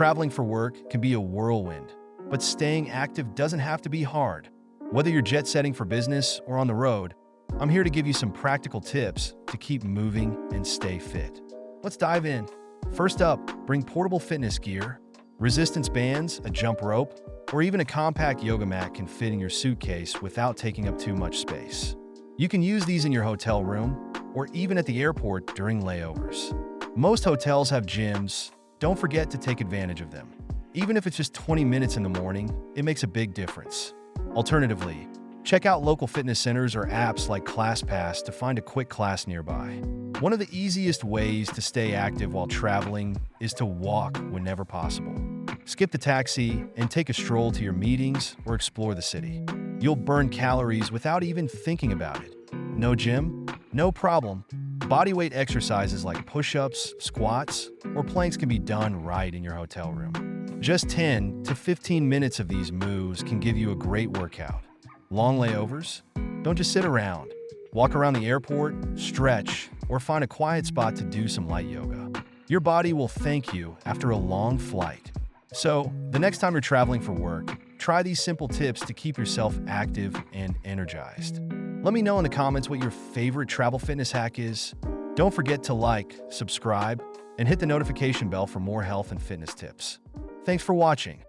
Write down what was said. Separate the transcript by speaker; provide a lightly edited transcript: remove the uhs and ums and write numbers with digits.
Speaker 1: Traveling for work can be a whirlwind, but staying active doesn't have to be hard. Whether you're jet setting for business or on the road, I'm here to give you some practical tips to keep moving and stay fit. Let's dive in. First up, bring portable fitness gear. Resistance bands, a jump rope, or even a compact yoga mat can fit in your suitcase without taking up too much space. You can use these in your hotel room or even at the airport during layovers. Most hotels have gyms. Don't forget to take advantage of them. Even if it's just 20 minutes in the morning, it makes a big difference. Alternatively, check out local fitness centers or apps like ClassPass to find a quick class nearby. One of the easiest ways to stay active while traveling is to walk whenever possible. Skip the taxi and take a stroll to your meetings or explore the city. You'll burn calories without even thinking about it. No gym? No problem. Bodyweight exercises like push-ups, squats, or planks can be done right in your hotel room. Just 10 to 15 minutes of these moves can give you a great workout. Long layovers? Don't just sit around. Walk around the airport, stretch, or find a quiet spot to do some light yoga. Your body will thank you after a long flight. So, the next time you're traveling for work, try these simple tips to keep yourself active and energized. Let me know in the comments what your favorite travel fitness hack is. Don't forget to like, subscribe, and hit the notification bell for more health and fitness tips. Thanks for watching.